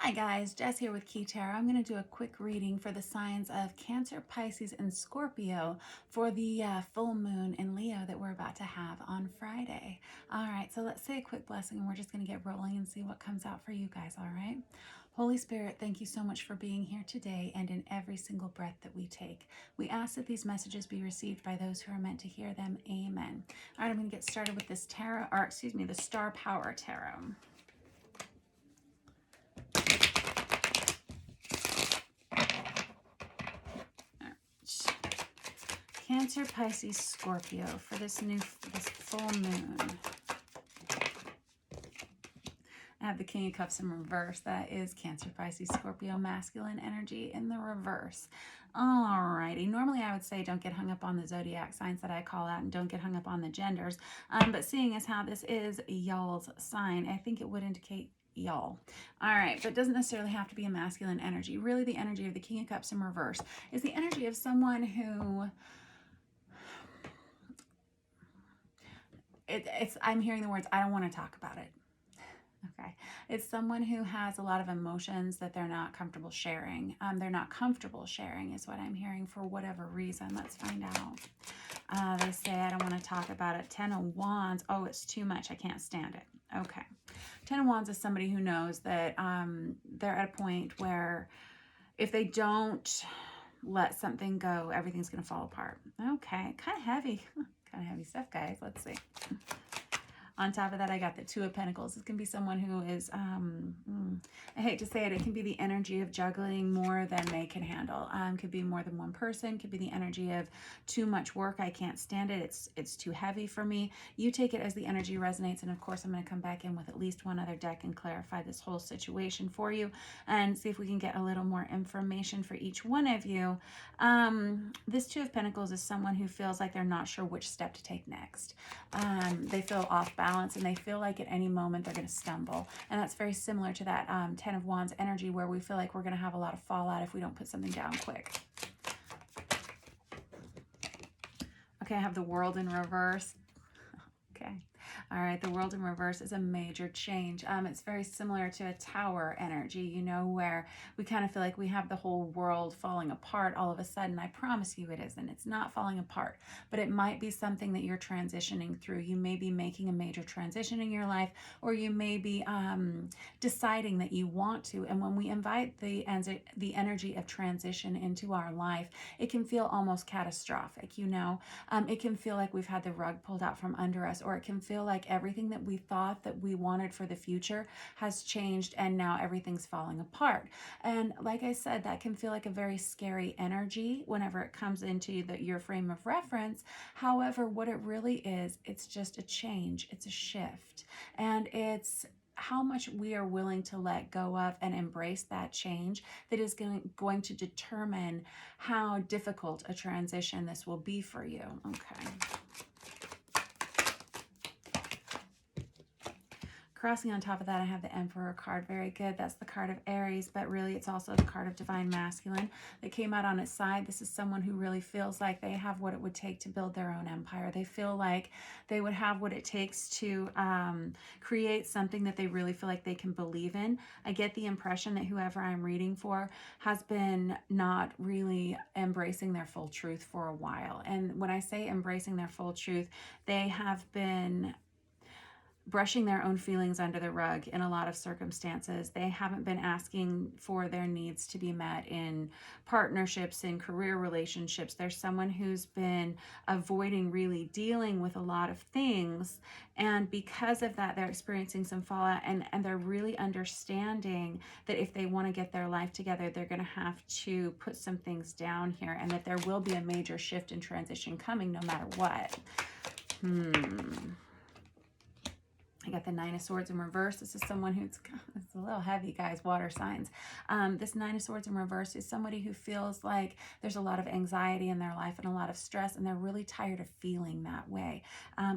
Hi guys, Jess here with Key Tarot. I'm going to do a quick reading for the signs of Cancer, Pisces, and Scorpio for the full moon in Leo that we're about to have on Friday. All right, so let's say a quick blessing and we're just going to get rolling and see what comes out for you guys, all right? Holy Spirit, thank you so much for being here today and in every single breath that we take. We ask that these messages be received by those who are meant to hear them. Amen. All right, I'm going to get started with this tarot, or excuse me, the Star Power Tarot. Cancer, Pisces, Scorpio for this full moon. I have the King of Cups in reverse. That is Cancer, Pisces, Scorpio, masculine energy in the reverse. Alrighty. Normally I would say don't get hung up on the zodiac signs that I call out and don't get hung up on the genders. But seeing as how this is y'all's sign, I think it would indicate y'all. All right, but it doesn't necessarily have to be a masculine energy. Really, the energy of the King of Cups in reverse is the energy of someone who... I'm hearing the words, I don't want to talk about it. Okay. It's someone who has a lot of emotions that they're not comfortable sharing. They're not comfortable sharing is what I'm hearing for whatever reason. Let's find out. They say, I don't want to talk about it. 10 of Wands. Oh, it's too much. I can't stand it. Okay. 10 of Wands is somebody who knows that they're at a point where if they don't let something go, everything's going to fall apart. Okay. Kind of heavy. Kind of heavy stuff, guys. Let's see. On top of that, I got the Two of Pentacles. This can be someone who is, I hate to say it, it can be the energy of juggling more than they can handle. Could be more than one person. Could be the energy of too much work. I can't stand it. It's too heavy for me. You take it as the energy resonates. And of course, I'm going to come back in with at least one other deck and clarify this whole situation for you and see if we can get a little more information for each one of you. This Two of Pentacles is someone who feels like they're not sure which step to take next. They feel off balance and they feel like at any moment they're going to stumble. And that's very similar to that 10 of Wands energy where we feel like we're going to have a lot of fallout if we don't put something down quick. Okay, I have the World in reverse. Okay. All right, the World in reverse is a major change. It's very similar to a Tower energy, you know, where we kind of feel like we have the whole world falling apart all of a sudden. I promise you it isn't. It's not falling apart, but it might be something that you're transitioning through. You may be making a major transition in your life, or you may be deciding that you want to. And when we invite the energy of transition into our life, it can feel almost catastrophic, you know. It can feel like we've had the rug pulled out from under us, or it can feel like everything that we thought that we wanted for the future has changed and now everything's falling apart. And like I said, that can feel like a very scary energy whenever it comes into your frame of reference. However, what it really is, it's just a change. It's a shift. And it's how much we are willing to let go of and embrace that change that is going to determine how difficult a transition this will be for you. Okay. Crossing on top of that, I have the Emperor card. Very good. That's the card of Aries, but really it's also the card of Divine Masculine that came out on its side. This is someone who really feels like they have what it would take to build their own empire. They feel like they would have what it takes to create something that they really feel like they can believe in. I get the impression that whoever I'm reading for has been not really embracing their full truth for a while. And when I say embracing their full truth, they have been brushing their own feelings under the rug in a lot of circumstances. They haven't been asking for their needs to be met in partnerships, in career relationships. There's someone who's been avoiding really dealing with a lot of things. And because of that, they're experiencing some fallout and they're really understanding that if they want to get their life together, they're going to have to put some things down here and that there will be a major shift and transition coming no matter what. I got the Nine of Swords in reverse. This is someone it's a little heavy, guys, water signs. This Nine of Swords in reverse is somebody who feels like there's a lot of anxiety in their life and a lot of stress, and they're really tired of feeling that way.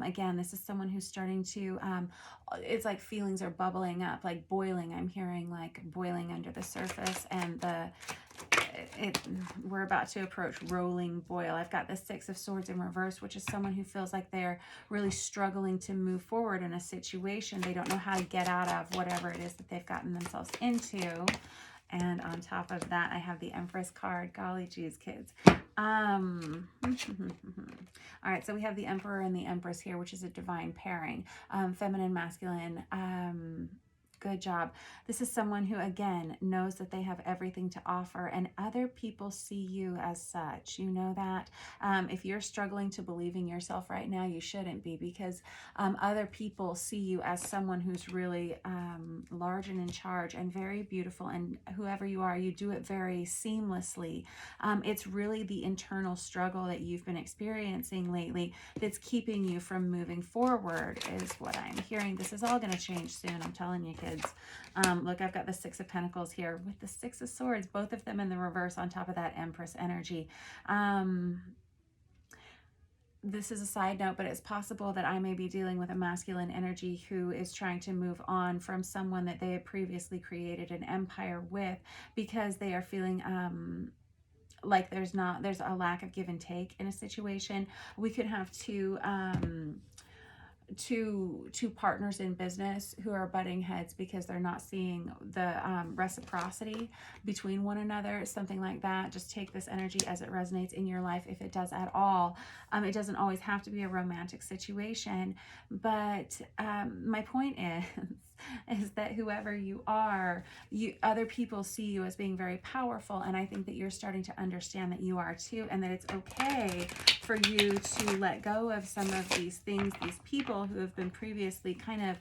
Again, this is someone who's starting to, it's like feelings are bubbling up, like boiling. I'm hearing like boiling under the surface, and we're about to approach rolling boil. I've got the Six of Swords in reverse, which is someone who feels like they're really struggling to move forward in a situation. They don't know how to get out of whatever it is that they've gotten themselves into. And on top of that, I have the Empress card. Golly geez, kids. All right, so we have the Emperor and the Empress here, which is a divine pairing. Feminine, masculine. Good job. This is someone who, again, knows that they have everything to offer, and other people see you as such. You know that. If you're struggling to believe in yourself right now, you shouldn't be, because other people see you as someone who's really large and in charge and very beautiful, and whoever you are, you do it very seamlessly. It's really the internal struggle that you've been experiencing lately that's keeping you from moving forward, is what I'm hearing. This is all going to change soon, I'm telling you, kids. Look, I've got the Six of Pentacles here with the Six of Swords, both of them in the reverse on top of that Empress energy. This is a side note, but it's possible that I may be dealing with a masculine energy who is trying to move on from someone that they had previously created an empire with, because they are feeling like there's a lack of give and take in a situation. We could have two partners in business who are butting heads because they're not seeing the reciprocity between one another, something like that. Just take this energy as it resonates in your life, if it does at all. It doesn't always have to be a romantic situation, but my point is that whoever you are, other people see you as being very powerful, and I think that you're starting to understand that you are too, and that it's okay for you to let go of some of these things, these people who have been previously kind of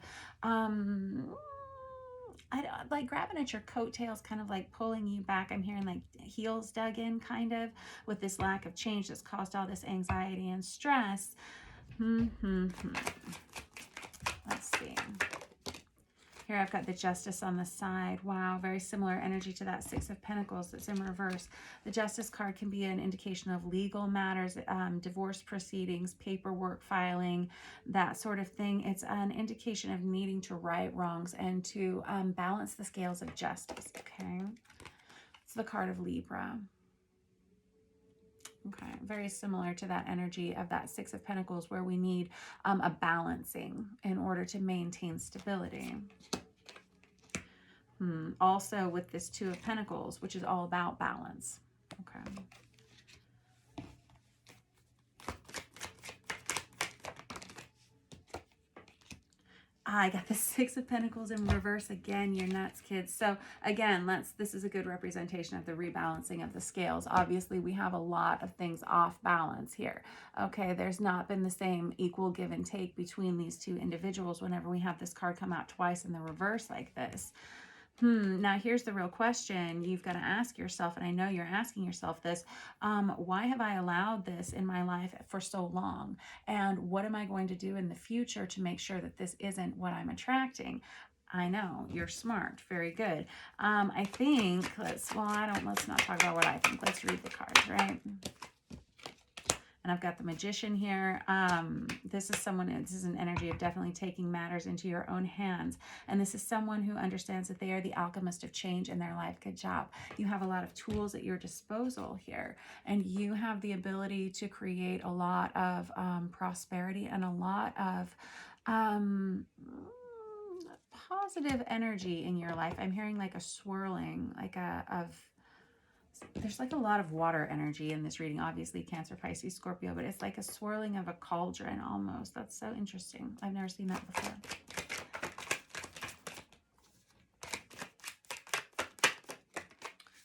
like grabbing at your coattails, kind of like pulling you back. I'm hearing like heels dug in, kind of, with this lack of change that's caused all this anxiety and stress. Let's see. Here I've got the Justice on the side. Wow, very similar energy to that Six of Pentacles that's in reverse. The Justice card can be an indication of legal matters, divorce proceedings, paperwork filing, that sort of thing. It's an indication of needing to right wrongs and to balance the scales of justice, okay? It's the card of Libra. Okay, very similar to that energy of that Six of Pentacles, where we need a balancing in order to maintain stability. Also with this Two of Pentacles, which is all about balance. Okay. I got the Six of Pentacles in reverse again. You're nuts, kids. So again, this is a good representation of the rebalancing of the scales. Obviously, we have a lot of things off balance here. Okay, there's not been the same equal give and take between these two individuals whenever we have this card come out twice in the reverse like this. Now here's the real question you've got to ask yourself, and I know you're asking yourself this. Why have I allowed this in my life for so long? And what am I going to do in the future to make sure that this isn't what I'm attracting? I know, you're smart. Very good. I think, let's not talk about what I think. Let's read the cards, right? And I've got the Magician here. This is an energy of definitely taking matters into your own hands. And this is someone who understands that they are the alchemist of change in their life. Good job. You have a lot of tools at your disposal here. And you have the ability to create a lot of prosperity and a lot of positive energy in your life. I'm hearing like a swirling, there's like a lot of water energy in this reading, obviously Cancer, Pisces, Scorpio, but it's like a swirling of a cauldron almost. That's so interesting. I've never seen that before.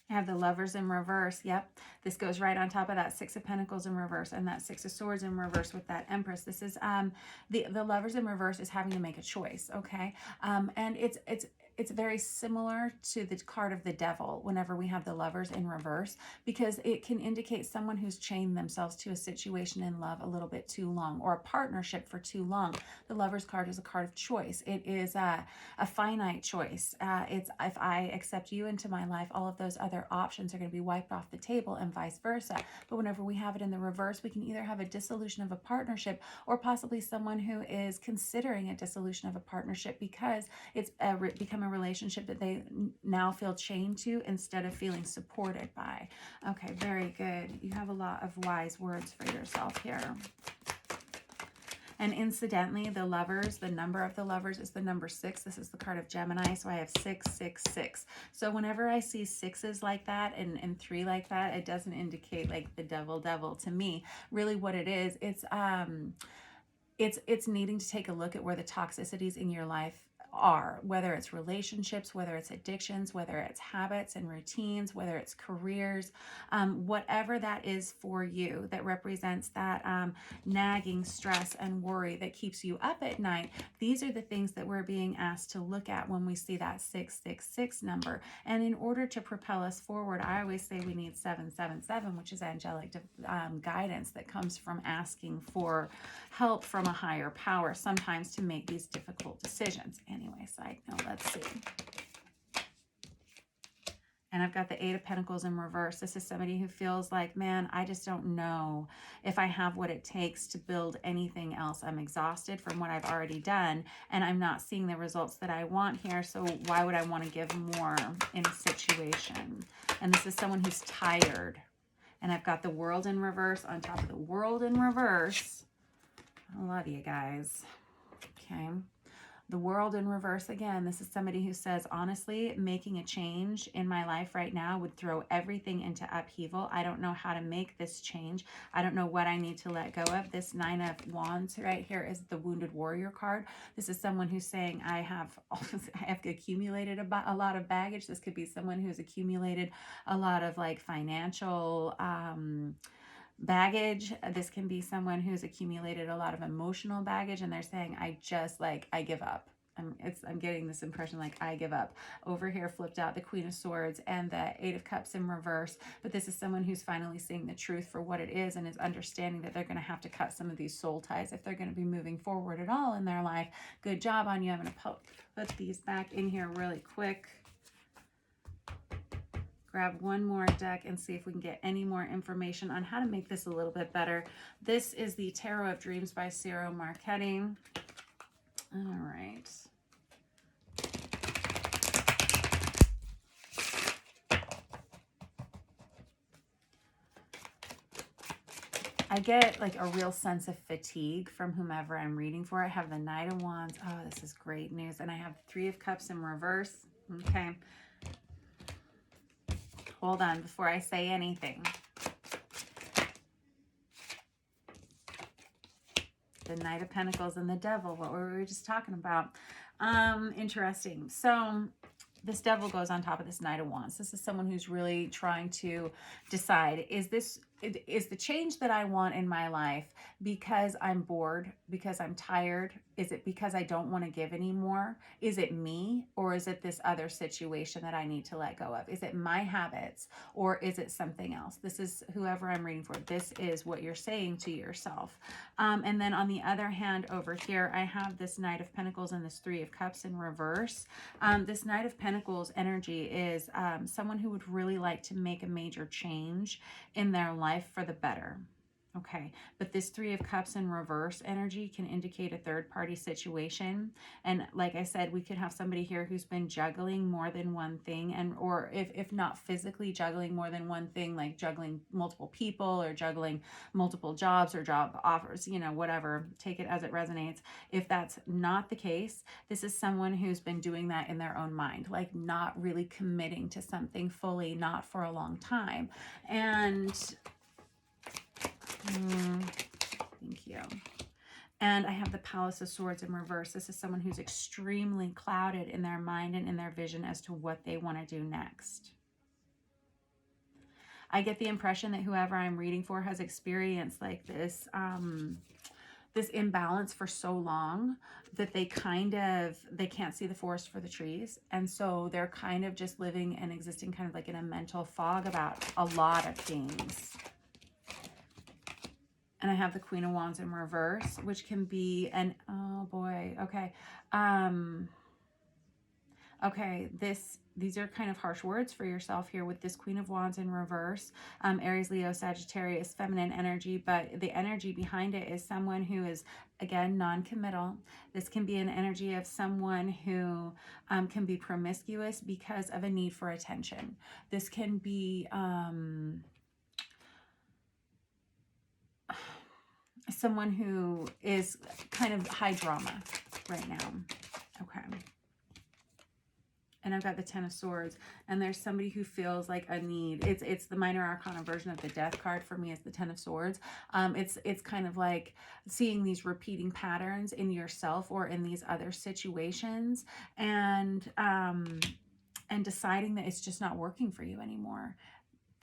I have the Lovers in reverse. Yep. This goes right on top of that Six of Pentacles in reverse and that Six of Swords in reverse with that Empress. This is the Lovers in reverse is having to make a choice, okay? And it's very similar to the card of the Devil whenever we have the Lovers in reverse, because it can indicate someone who's chained themselves to a situation in love a little bit too long, or a partnership for too long. The Lovers card is a card of choice. It is a finite choice. It's, if I accept you into my life, all of those other options are going to be wiped off the table, and vice versa. But whenever we have it in the reverse, we can either have a dissolution of a partnership, or possibly someone who is considering a dissolution of a partnership because it's become a a relationship that they now feel chained to instead of feeling supported by. Okay, very good. You have a lot of wise words for yourself here. And incidentally, the lovers, the number of the lovers is the number 6. This is the card of Gemini, so I have 666. So whenever I see 6s like that and 3 like that, it doesn't indicate like the devil to me. Really what it is, it's needing to take a look at where the toxicities in your life are, whether it's relationships, whether it's addictions, whether it's habits and routines, whether it's careers, whatever that is for you that represents that nagging stress and worry that keeps you up at night. These are the things that we're being asked to look at when we see that 666 number. And in order to propel us forward, I always say we need 777, which is angelic guidance that comes from asking for help from a higher power, sometimes to make these difficult decisions. Anyway, side note, let's see. And I've got the 8 of Pentacles in reverse. This is somebody who feels like, man, I just don't know if I have what it takes to build anything else. I'm exhausted from what I've already done, and I'm not seeing the results that I want here, so why would I want to give more in a situation? And this is someone who's tired. And I've got the World in reverse on top of the World in reverse. I love you guys. Okay. The World in reverse again. This is somebody who says, honestly, making a change in my life right now would throw everything into upheaval. I don't know how to make this change. I don't know what I need to let go of. This 9 of Wands right here is the Wounded Warrior card. This is someone who's saying, I have accumulated a lot of baggage. This could be someone who's accumulated a lot of like financial baggage. This can be someone who's accumulated a lot of emotional baggage, and they're saying, I give up. I'm getting this impression like I give up. Over here flipped out the Queen of Swords and the 8 of Cups in reverse. But this is someone who's finally seeing the truth for what it is and is understanding that they're going to have to cut some of these soul ties if they're going to be moving forward at all in their life. Good job on you. I'm going to put these back in here really quick. Grab one more deck and see if we can get any more information on how to make this a little bit better. This is the Tarot of Dreams by Ciro Marchetti. All right. I get like a real sense of fatigue from whomever I'm reading for. I have the Knight of Wands. Oh, this is great news. And I have 3 of Cups in reverse. Okay. Hold on before I say anything. The Knight of Pentacles and the Devil, what were we just talking about? Interesting. So this Devil goes on top of this Knight of Wands. This is someone who's really trying to decide, is the change that I want in my life because I'm bored, because I'm tired? Is it because I don't want to give anymore? Is it me, or is it this other situation that I need to let go of? Is it my habits, or is it something else? This is whoever I'm reading for. This is what you're saying to yourself. And then on the other hand, over here, I have this Knight of Pentacles and this 3 of Cups in reverse. This Knight of Pentacles energy is someone who would really like to make a major change in their life for the better. Okay, but this 3 of Cups in reverse energy can indicate a third-party situation. And like I said, we could have somebody here who's been juggling more than one thing, and or if not physically juggling more than one thing, like juggling multiple people or juggling multiple jobs or job offers, you know, whatever, take it as it resonates. If that's not the case, this is someone who's been doing that in their own mind, like not really committing to something fully, not for a long time. And thank you. And I have the Palace of Swords in reverse. This is someone who's extremely clouded in their mind and in their vision as to what they want to do next. I get the impression that whoever I'm reading for has experienced like this, this imbalance for so long that they can't see the forest for the trees. And so they're kind of just living and existing kind of like in a mental fog about a lot of things. And I have the Queen of Wands in reverse, which can be an, oh boy, okay. Okay, these are kind of harsh words for yourself here with this Queen of Wands in reverse. Aries, Leo, Sagittarius, feminine energy, but the energy behind it is someone who is, again, non-committal. This can be an energy of someone who can be promiscuous because of a need for attention. This can be someone who is kind of high drama right now. Okay. And I've got the Ten of Swords, and there's somebody who feels like a need. It's the minor arcana version of the Death card for me is the Ten of Swords. It's kind of like seeing these repeating patterns in yourself or in these other situations, and deciding that it's just not working for you anymore.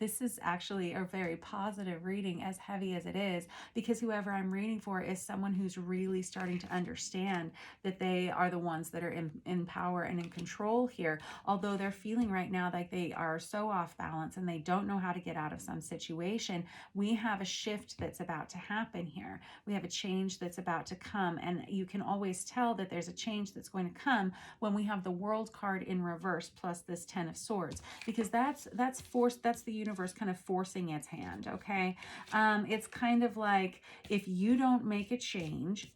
This is actually a very positive reading, as heavy as it is, because whoever I'm reading for is someone who's really starting to understand that they are the ones that are in power and in control here. Although they're feeling right now like they are so off balance and they don't know how to get out of some situation, we have a shift that's about to happen here. We have a change that's about to come, and you can always tell that there's a change that's going to come when we have the World card in reverse plus this Ten of Swords, because that's the universe kind of forcing its hand. Okay. It's kind of like, if you don't make a change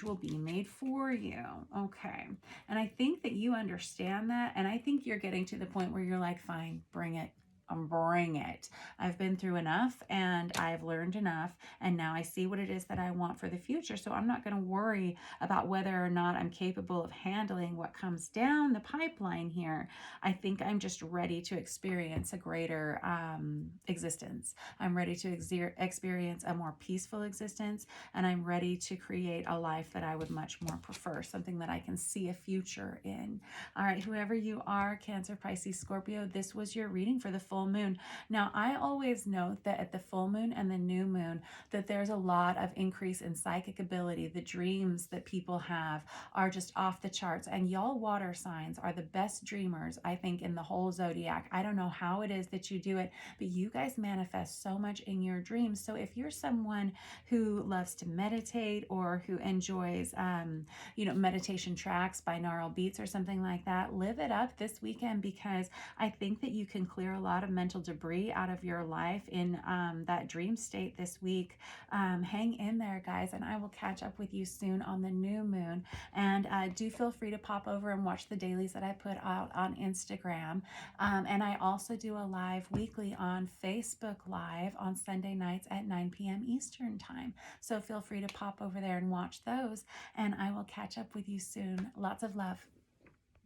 will be made for you. Okay. And I think that you understand that. And I think you're getting to the point where you're like, fine, bring it. Bring it. I've been through enough and I've learned enough, and now I see what it is that I want for the future. So I'm not going to worry about whether or not I'm capable of handling what comes down the pipeline here. I think I'm just ready to experience a greater existence. I'm ready to experience a more peaceful existence, and I'm ready to create a life that I would much more prefer, something that I can see a future in. All right, whoever you are, Cancer, Pisces, Scorpio, this was your reading for the full moon. Now, I always note that at the full moon and the new moon, that there's a lot of increase in psychic ability. The dreams that people have are just off the charts, and y'all water signs are the best dreamers, I think, in the whole zodiac. I don't know how it is that you do it, but you guys manifest so much in your dreams. So if you're someone who loves to meditate or who enjoys meditation tracks, binaural beats or something like that, live it up this weekend, because I think that you can clear a lot of mental debris out of your life in that dream state this week. Hang in there, guys, and I will catch up with you soon on the new moon. And do feel free to pop over and watch the dailies that I put out on Instagram. And I also do a live weekly on Facebook Live on Sunday nights at 9 p.m. Eastern Time. So feel free to pop over there and watch those, and I will catch up with you soon. Lots of love.